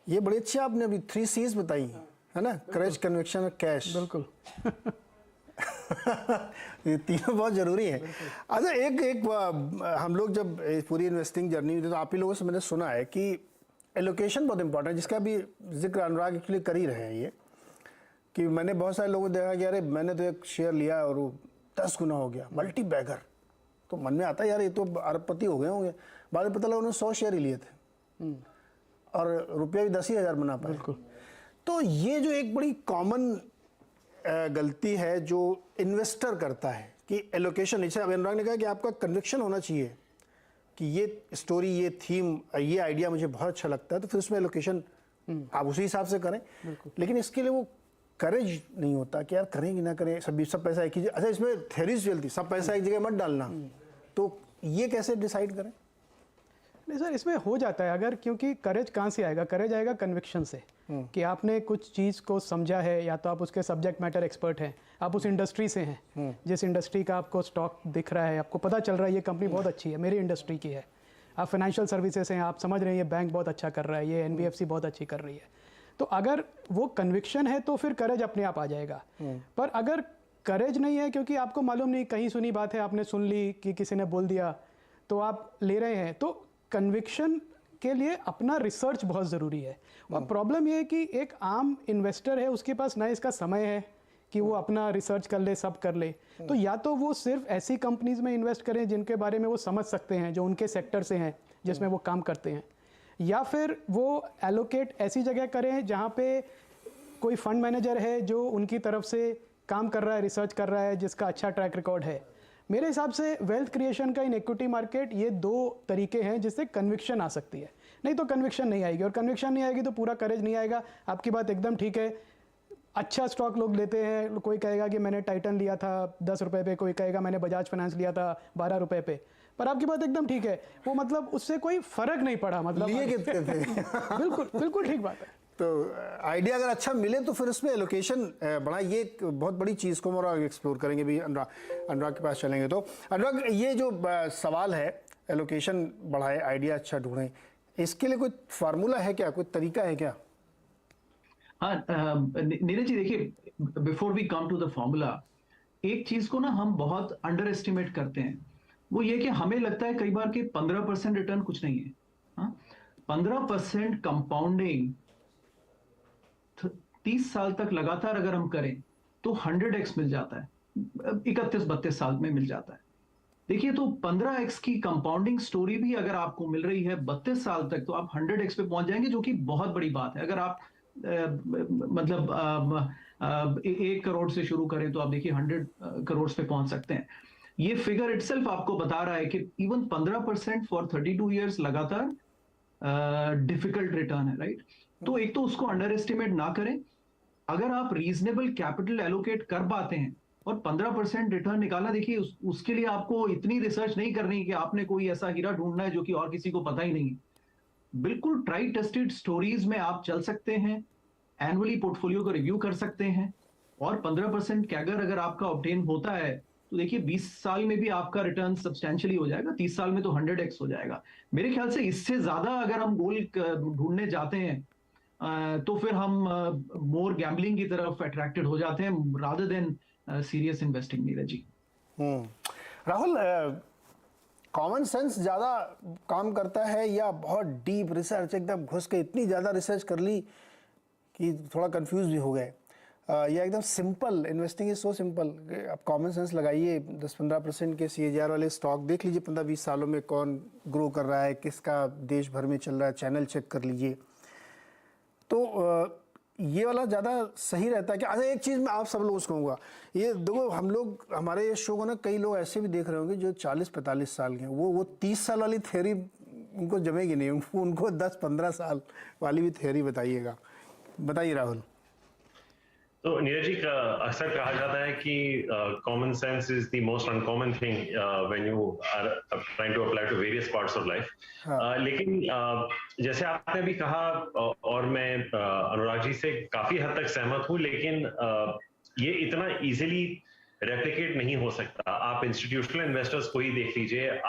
ये बड़ी अच्छी आपने अभी 3 C's बताई है ना, करेज, कन्विक्शन और कैश। बिल्कुल। ये तीनों बहुत जरूरी है। अच्छा एक हम लोग जब पूरी इन्वेस्टिंग जर्नी तो आप ही लोगों से मैंने सुना है कि एलोकेशन बहुत इंपॉर्टेंट है, जिसका भी जिक्र अनुराग एक्चुअली कर ही रहे हैं। ये कि मैंने बहुत सारे लोगों को देखा कि अरे मैंने तो एक शेयर लिया और वो 10 गुना हो गया, मल्टी बैगर। तो मन में आता है यार ये तो अरबपति हो गए होंगे। बाद में पता लगा उन्होंने 100 शेयर ही लिए थे और रुपया भी 10,000 बना पाए। बिल्कुल। तो ये जो एक बड़ी कॉमन गलती है जो इन्वेस्टर करता है कि एलोकेशन, जैसे अब अनुराग ने कहा कि आपका कन्विक्शन होना चाहिए कि ये स्टोरी, ये थीम, ये आइडिया मुझे बहुत अच्छा लगता है, तो फिर उसमें एलोकेशन आप उसी हिसाब से करें। लेकिन इसके लिए वो करेज नहीं होता कि यार करें कि ना करें, सब पैसा एक ही जगह। अच्छा इसमें थ्योरीज चलती, सब पैसा एक जगह मत डालना, तो ये कैसे डिसाइड करें? नहीं सर, इसमें हो जाता है अगर, क्योंकि करेज कहाँ से आएगा? करेज आएगा कन्विक्शन से कि आपने कुछ चीज़ को समझा है, या तो आप उसके सब्जेक्ट मैटर एक्सपर्ट हैं, आप उस इंडस्ट्री से हैं, जिस इंडस्ट्री का आपको स्टॉक दिख रहा है, आपको पता चल रहा है ये कंपनी बहुत अच्छी है, मेरी इंडस्ट्री की है। आप फाइनेंशियल सर्विसेज हैं, आप समझ रहे हैं ये बैंक बहुत अच्छा कर रहा है, ये NBFC बहुत अच्छी कर रही है। तो अगर वो कन्विक्शन है तो फिर करेज अपने आप आ जाएगा। पर अगर करेज नहीं है, क्योंकि आपको मालूम नहीं, कहीं सुनी बात है, आपने सुन ली कि किसी ने बोल दिया तो आप ले रहे हैं, तो कन्विक्शन के लिए अपना रिसर्च बहुत ज़रूरी है। और प्रॉब्लम ये है कि एक आम इन्वेस्टर है, उसके पास ना इसका समय है कि वो अपना रिसर्च कर ले, सब कर ले। तो या तो वो सिर्फ ऐसी कंपनीज में इन्वेस्ट करें जिनके बारे में वो समझ सकते हैं, जो उनके सेक्टर से हैं, जिसमें वो काम करते हैं, या फिर वो एलोकेट ऐसी जगह करें जहाँ पे कोई फंड मैनेजर है जो उनकी तरफ से काम कर रहा है, रिसर्च कर रहा है, जिसका अच्छा ट्रैक रिकॉर्ड है। मेरे हिसाब से वेल्थ क्रिएशन का इन इक्विटी मार्केट, ये 2 तरीके हैं जिससे कन्विक्शन आ सकती है। नहीं तो कन्विक्शन नहीं आएगी, और कन्विक्शन नहीं आएगी तो पूरा करेज नहीं आएगा। आपकी बात एकदम ठीक है, अच्छा स्टॉक लोग लेते हैं, कोई कहेगा कि मैंने टाइटन लिया था 10 रुपये पे, कोई कहेगा मैंने बजाज फाइनेंस लिया था 12 रुपये पे। पर आपकी बात एकदम ठीक है, वो मतलब उससे कोई फर्क नहीं पड़ा, मतलब लिए कितने थे? बिल्कुल बिल्कुल ठीक बात है। तो आइडिया अगर अच्छा मिले तो फिर उसमें एलोकेशन बढ़ा, ये एक बहुत बड़ी चीज़ को हम एक्सप्लोर करेंगे भी। अनुराग के पास चलेंगे। तो अनुराग, ये जो सवाल है एलोकेशन बढ़ाए, आइडिया अच्छा ढूंढें, इसके लिए कोई फार्मूला है क्या, कोई तरीका है क्या? हाँ नीरज जी, देखिए, before we come to the formula, एक चीज को ना हम बहुत अंडर एस्टिमेट करते हैं। वो ये कि हमें लगता है कई बार कि 15% रिटर्न कुछ नहीं है। हाँ, 15% कंपाउंडिंग 30 साल तक लगातार अगर हम करें तो 100x मिल जाता है, 31-32 साल में मिल जाता है। देखिए, तो 15x की कंपाउंडिंग स्टोरी भी अगर आपको मिल रही है 32 साल तक, तो आप 100x पे पहुंच जाएंगे, जो कि बहुत बड़ी बात है। अगर आप मतलब 1 करोड़ से शुरू करें तो आप देखिए 100 करोड़ पे पहुंच सकते हैं। ये फिगर इटसेल्फ आपको बता रहा है कि इवन 15% फॉर 32 ईयर्स लगातार डिफिकल्ट रिटर्न है, राइट? तो एक तो उसको अंडर एस्टिमेट ना करें। अगर आप रीजनेबल कैपिटल एलोकेट कर पाते हैं और 15% रिटर्न निकालना, देखिए उसके लिए आपको इतनी रिसर्च नहीं करनी कि आपने कोई ऐसा हीरा ढूंढना है जो कि और किसी को पता ही नहीं है। बिल्कुल ट्राई टेस्टेड स्टोरीज में आप चल सकते हैं, एनुअली पोर्टफोलियो को रिव्यू कर सकते हैं, और 15% कैगर अगर आपका ऑब्टेन होता है तो देखिए 20 साल में भी आपका रिटर्न सब्सटेंशियली हो जाएगा, 30 साल में तो 100x हो जाएगा। मेरे ख्याल से इससे ज्यादा अगर हम गोल ढूंढने जाते हैं तो फिर हम मोर गैम्बलिंग की तरफ अट्रैक्टेड हो जाते हैं rather than serious investing. Neeraj ji, Rahul, common sense ज़्यादा काम करता है या बहुत डीप रिसर्च, एकदम घुस के इतनी ज़्यादा रिसर्च कर ली कि थोड़ा कंफ्यूज भी हो गए, या एकदम simple? Investing is so simple, आप कॉमन सेंस लगाइए, 10-15% के CAGR वाले स्टॉक देख लीजिए 15-20 सालों में कौन ग्रो कर रहा है, किसका देश भर में चल रहा है, चैनल चेक कर लीजिए, तो ये वाला ज़्यादा सही रहता है। कि अच्छा, एक चीज़ मैं आप सब लोगों से कहूँगा, ये देखो हम लोग, हमारे शो को ना कई लोग ऐसे भी देख रहे होंगे जो 40-45 साल के हैं, वो 30 साल वाली थ्योरी उनको जमेगी नहीं, उनको 10-15 साल वाली भी थ्योरी बताइएगा। बताइए राहुल। तो नीरज जी, अक्सर कहा जाता है कि common sense is the most uncommon thing when you are trying to apply to various parts of life. लेकिन जैसे आपने भी कहा, और मैं अनुराग जी से काफी हद तक सहमत हूं, लेकिन ये इतना इजीली रेप्लिकेट नहीं हो सकता। आप इंस्टीट्यूशनल इन्वेस्टर्स को ही देख लीजिए,